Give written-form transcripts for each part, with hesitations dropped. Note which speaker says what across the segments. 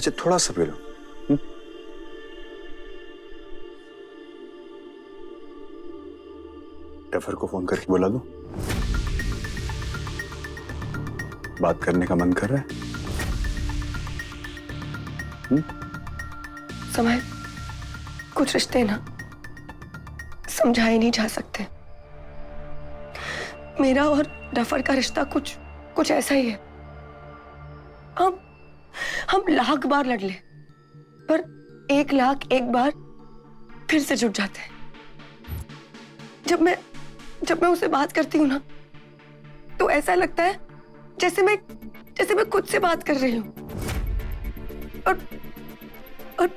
Speaker 1: अच्छा थोड़ा सा पी लो। डफर को फोन करके बुला दो, बात करने का मन कर रहा है।
Speaker 2: समय कुछ रिश्ते ना समझाए नहीं जा सकते। मेरा और डफर का रिश्ता कुछ ऐसा ही है। हम लाख बार लड़ ले, पर 1,00,000 बार फिर से जुट जाते हैं। जब मैं उससे बात करती हूँ ना, तो ऐसा लगता है जैसे मैं खुद से बात कर रही हूँ। और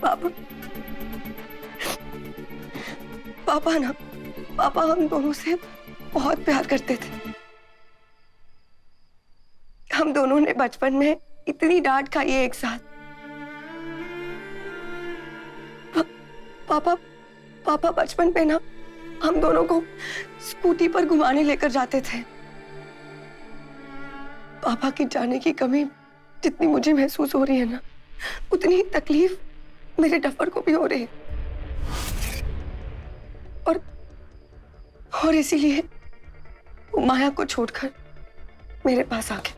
Speaker 2: पापा हम दोनों से बहुत प्यार करते थे। हम दोनों ने बचपन में इतनी डांट खाई है एक साथ। पापा बचपन में ना हम दोनों को स्कूटी पर घुमाने लेकर जाते थे। पापा की जाने की कमी जितनी मुझे महसूस हो रही है ना, उतनी ही तकलीफ मेरे डफर को भी हो रही है। और इसीलिए वो माया को छोड़कर मेरे पास आ गया।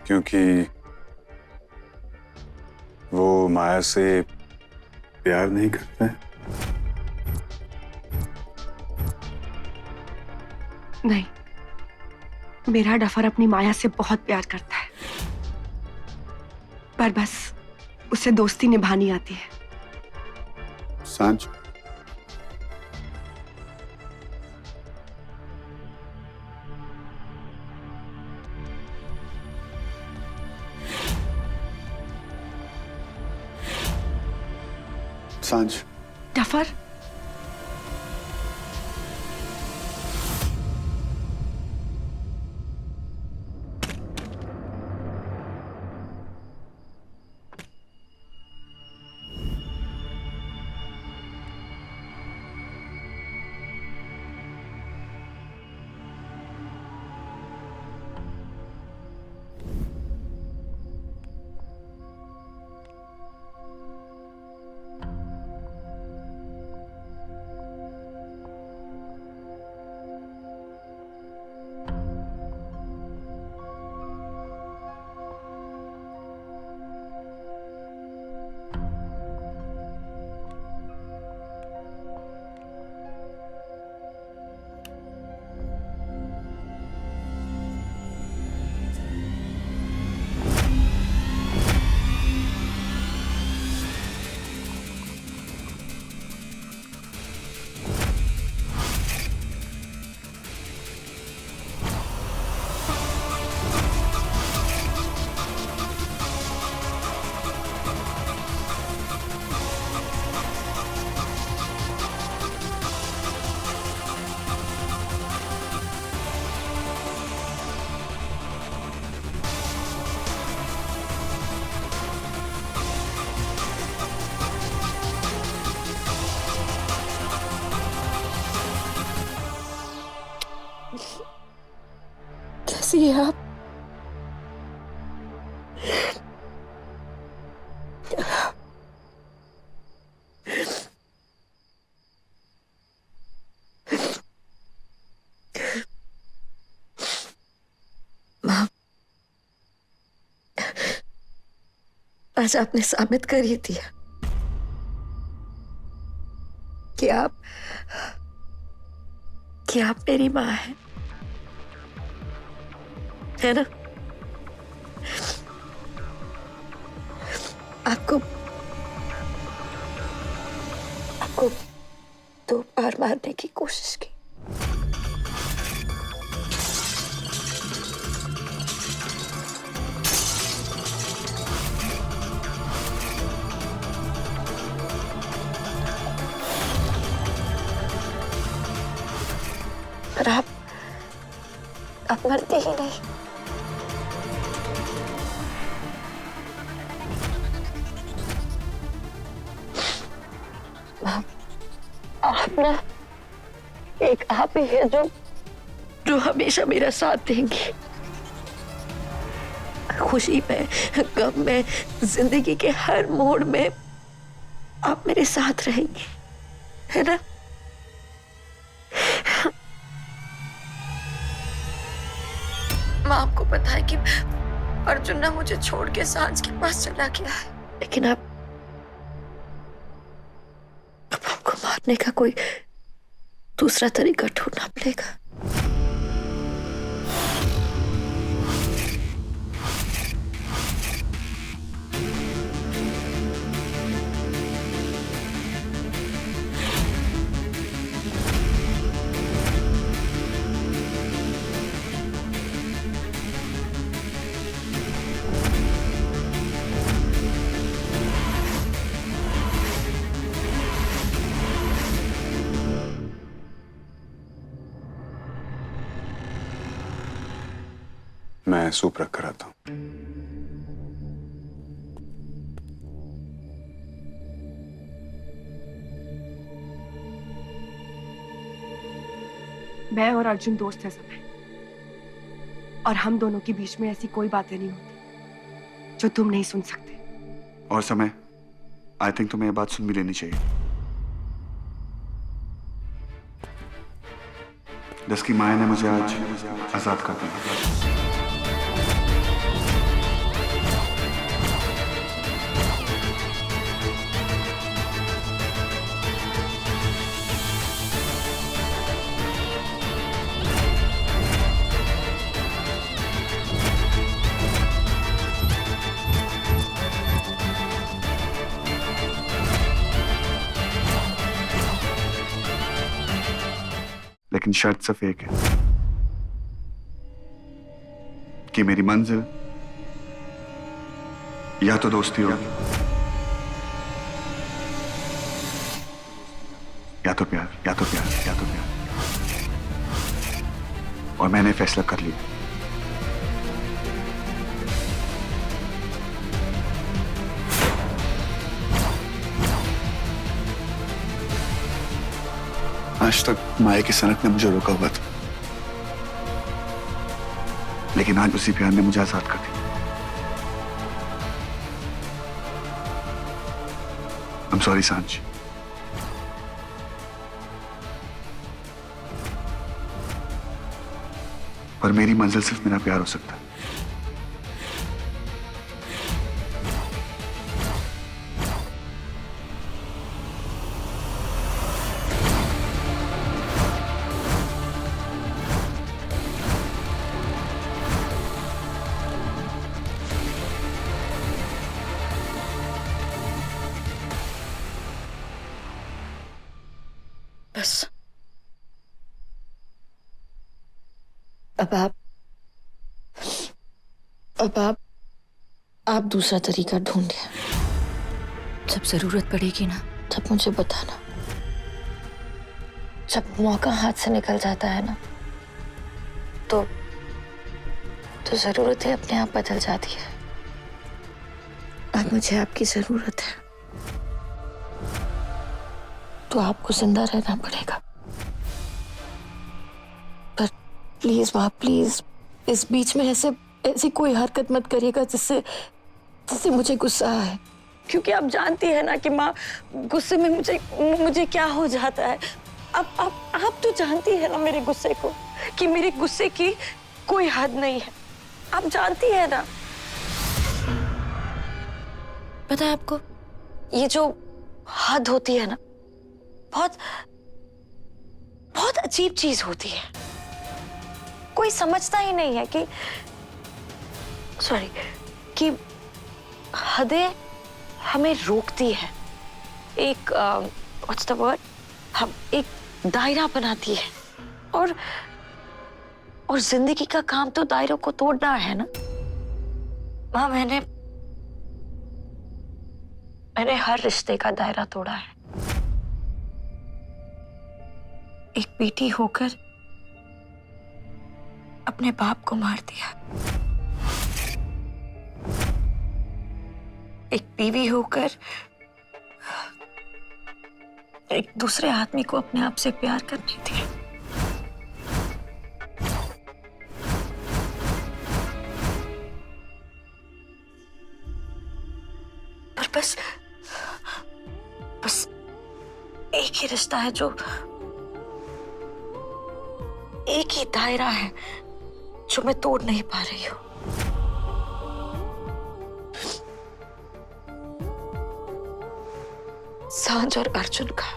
Speaker 1: क्योंकि वो माया से प्यार नहीं करता है।
Speaker 2: नहीं, मेरा डफर अपनी माया से बहुत प्यार करता है, पर बस उसे दोस्ती निभानी आती है।
Speaker 1: सांझ सांझ
Speaker 2: डफर, कैसी है आप? माँ, आज आपने साबित कर ही दिया कि आप मेरी माँ है ना? आपको 2 बार मारने की कोशिश की। पर आप मरते ही नहीं। आप ना एक आप ही है जो हमेशा मेरा साथ देंगे।
Speaker 3: खुशी में, गम में, जिंदगी के हर मोड़ में आप मेरे साथ रहेंगे, है ना? माँ, आपको पता है कि अर्जुन ना मुझे छोड़ के सांझ के पास चला गया है, लेकिन अब हमको मारने का कोई दूसरा तरीका ढूंढना पड़ेगा।
Speaker 1: मैं सूप रख कर आता हूं।
Speaker 2: मैं और अर्जुन दोस्त है समय, और हम दोनों के बीच में ऐसी कोई बातें नहीं होती जो तुम नहीं सुन सकते।
Speaker 1: और समय, आई थिंक तुम्हें ये बात सुन भी लेनी चाहिए। दस की माया ने मुझे आज आजाद कर दिया। लेकिन शर्त सिर्फ एक है कि मेरी मंजिल या तो दोस्ती होगी या तो प्यार, या तो प्यार, या तो प्यार। और मैंने फैसला कर लिया। आज तक माया की सनक ने मुझे रोका हुआ था, लेकिन आज उसी प्यार ने मुझे आजाद कर दिया। I'm sorry, सांझ। पर मेरी मंजिल सिर्फ मेरा प्यार हो सकता है।
Speaker 3: बस अब आप दूसरा तरीका ढूंढिए। जब जरूरत पड़ेगी ना, तब मुझे बताना। जब मौका हाथ से निकल जाता है ना, तो जरूरतें अपने आप बदल जाती है। अब मुझे आपकी जरूरत है, तो आपको जिंदा रहना पड़ेगा। पर प्लीज माँ, प्लीज इस बीच में ऐसी कोई हरकत मत करिएगा जिससे मुझे गुस्सा आए, क्योंकि आप जानती है ना कि माँ, गुस्से में मुझे क्या हो जाता है। आप तो जानती है ना मेरे गुस्से को, कि मेरे गुस्से की कोई हद नहीं है। आप जानती है ना। पता है आपको, ये जो हद होती है ना, बहुत अजीब चीज होती है। कोई समझता ही नहीं है कि हदें हमें रोकती है। एक व्हाट्स द वर्ड, हम एक दायरा बनाती है, और जिंदगी का काम तो दायरों को तोड़ना है ना। माँ, मैंने हर रिश्ते का दायरा तोड़ा है। एक बेटी होकर अपने बाप को मार दिया, एक बीवी होकर एक दूसरे आदमी को अपने आप से प्यार करने दिया। बस बस एक ही रिश्ता है जो, एक ही दायरा है जो मैं तोड़ नहीं पा रही हूँ। सांझ और अर्जुन का।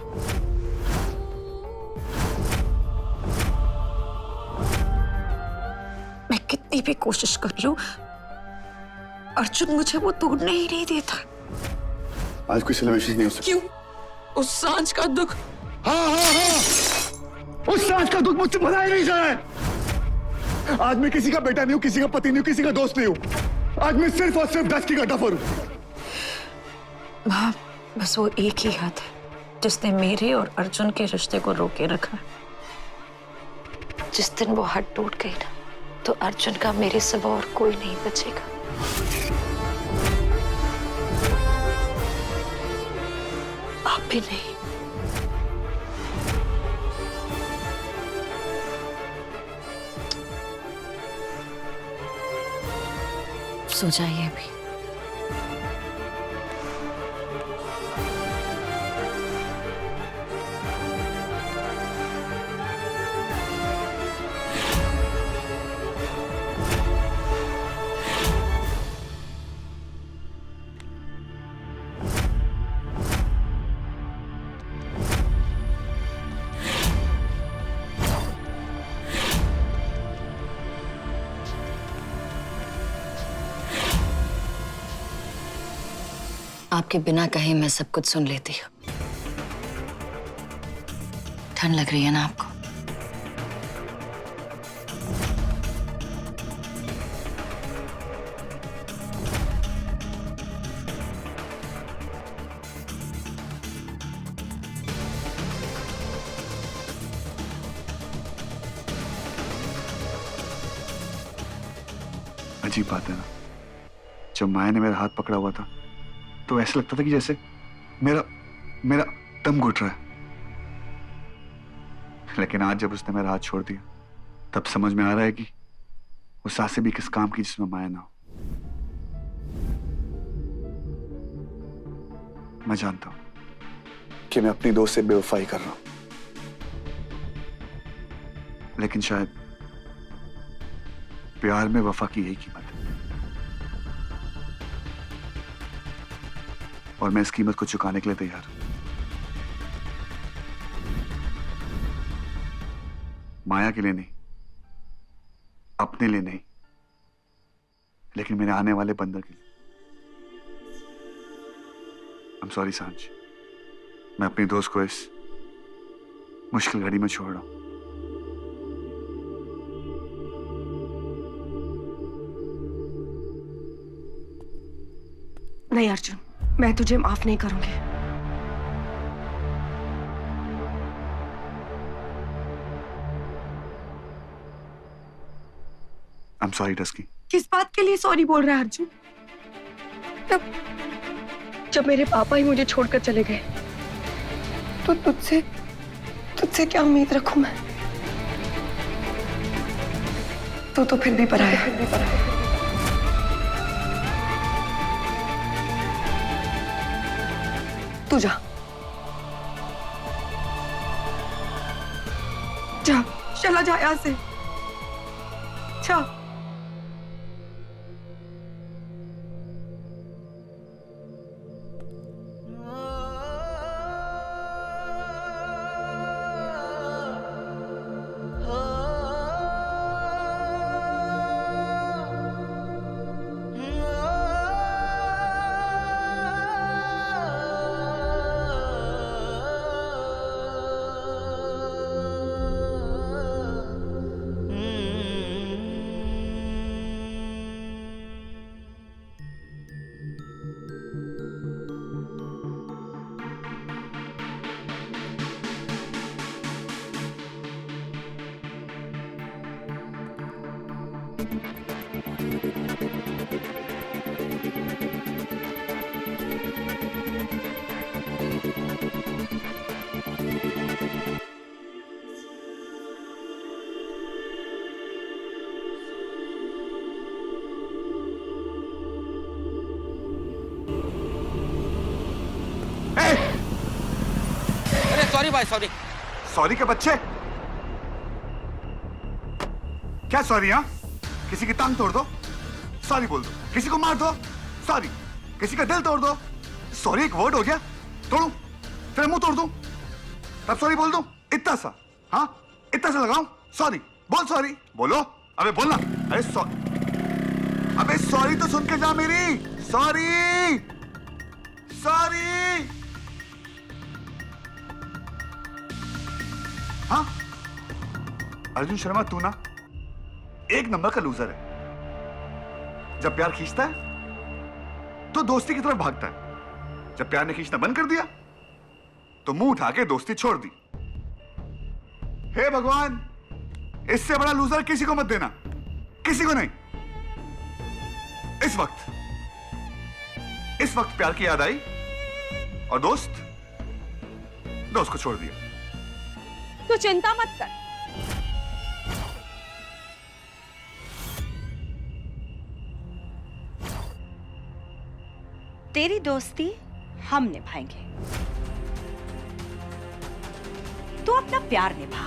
Speaker 3: मैं कितनी भी कोशिश कर लूं, अर्जुन मुझे वो तोड़ने ही नहीं देता।
Speaker 4: आज कोई सेलिब्रेशन नहीं हो सकता।
Speaker 3: क्यों? उस सांझ का दुख।
Speaker 4: हाँ, उस सांझ का दुख मुझसे भला ही नहीं जाए। आज मैं किसी का बेटा नहीं हूं, किसी का पति नहीं हूं, किसी का दोस्त नहीं हूं। आज मैं सिर्फ और सिर्फ 10 की गद्दाफर हूं।
Speaker 3: माँ, बस वो एक ही हाथ है जिसने मेरे और अर्जुन के रिश्ते को रोके रखा। जिस दिन वो हाथ टूट गई ना, तो अर्जुन का मेरे सिवा और कोई नहीं बचेगा। आप भी नहीं। सो जाइए अभी। आपके बिना कहे मैं सब कुछ सुन लेती हूँ। ठंड लग रही है ना आपको?
Speaker 4: अजीब बात है ना, जब माया ने मेरा हाथ पकड़ा हुआ था तो ऐसा लगता था कि जैसे मेरा मेरा दम घुट रहा है। लेकिन आज जब उसने मेरा हाथ छोड़ दिया, तब समझ में आ रहा है कि वो सांसें भी किस काम की जिसमें माया ना हो। मैं जानता हूं कि मैं अपनी दोस्त से बेवफाई कर रहा हूं, लेकिन शायद प्यार में वफा की यही कीमत है, और मैं इस कीमत को चुकाने के लिए तैयार हूं। माया के लिए नहीं, अपने लिए नहीं, लेकिन मेरे आने वाले बंदर के लिए। I'm sorry सांझ, मैं अपनी दोस्त को इस मुश्किल घड़ी में छोड़ रहा हूं।
Speaker 2: नहीं अर्जुन, मैं तुझे माफ नहीं करूंगी।
Speaker 4: I'm sorry dusky.
Speaker 2: किस बात के लिए सॉरी बोल रहा है अर्जुन? जब मेरे पापा ही मुझे छोड़कर चले गए तो तुझसे क्या उम्मीद रखूं मैं? तू तो फिर भी पराया है। तू जा, जा, चला जा यहां से, जा।
Speaker 5: सॉरी भाई सॉरी।
Speaker 4: सॉरी के बच्चे, क्या सॉरी? हाँ, किसी की टांग तोड़ दो, सॉरी बोल दो। किसी को मार दो, सॉरी। किसी का दिल तोड़ दो, सॉरी एक वर्ड हो गया? तोड़ू, तेरा मुंह तोड़ दूं, तब सॉरी बोल दूं? इतना सा, हाँ इतना सा लगाऊं? सॉरी बोल, सॉरी बोलो। अबे बोलना। अरे सॉरी, अबे सॉरी तो सुन के जा मेरी। Sorry sorry. हाँ अर्जुन शर्मा, तू ना एक नंबर का लूजर है। जब प्यार खींचता है तो दोस्ती की तरफ भागता है, जब प्यार ने खींचना बंद कर दिया तो मुंह उठा के दोस्ती छोड़ दी। हे भगवान, इससे बड़ा लूजर किसी को मत देना, किसी को नहीं। इस वक्त प्यार की याद आई और दोस्त को छोड़ दिया।
Speaker 6: तू चिंता मत कर, तेरी दोस्ती हम निभाएंगे। तू अपना प्यार निभा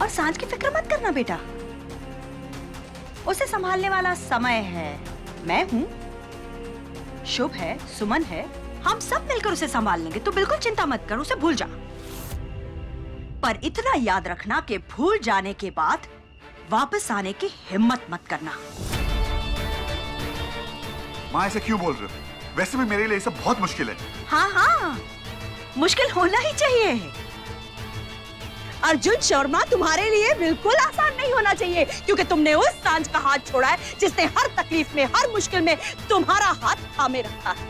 Speaker 6: और सांझ की फिक्र मत करना बेटा। उसे संभालने वाला समय है, मैं हूं, शुभ है, सुमन है, हम सब मिलकर उसे संभाल लेंगे। तू बिल्कुल चिंता मत कर, उसे भूल जा। पर इतना याद रखना कि भूल जाने के बाद वापस आने की हिम्मत मत करना।
Speaker 4: मां ऐसे क्यों बोल रहे हो? वैसे भी मेरे लिए ये सब बहुत मुश्किल है।
Speaker 6: हाँ हाँ, मुश्किल होना ही चाहिए। अर्जुन शर्मा, तुम्हारे लिए बिल्कुल आसान नहीं होना चाहिए, क्योंकि तुमने उस सांझ का हाथ छोड़ा है जिसने हर तकलीफ में, हर मुश्किल में तुम्हारा हाथ थामे रखा है।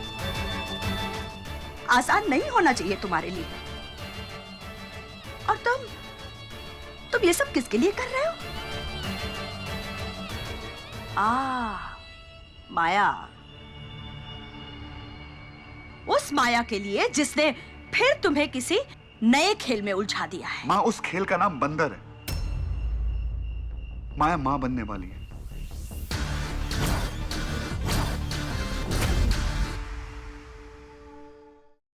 Speaker 6: आसान नहीं होना चाहिए तुम्हारे लिए। और तुम ये सब किसके लिए कर रहे हो? माया। उस माया के लिए जिसने फिर तुम्हें किसी नए खेल में उलझा दिया है।
Speaker 4: माँ, उस खेल का नाम बंदर है। माया माँ बनने वाली है।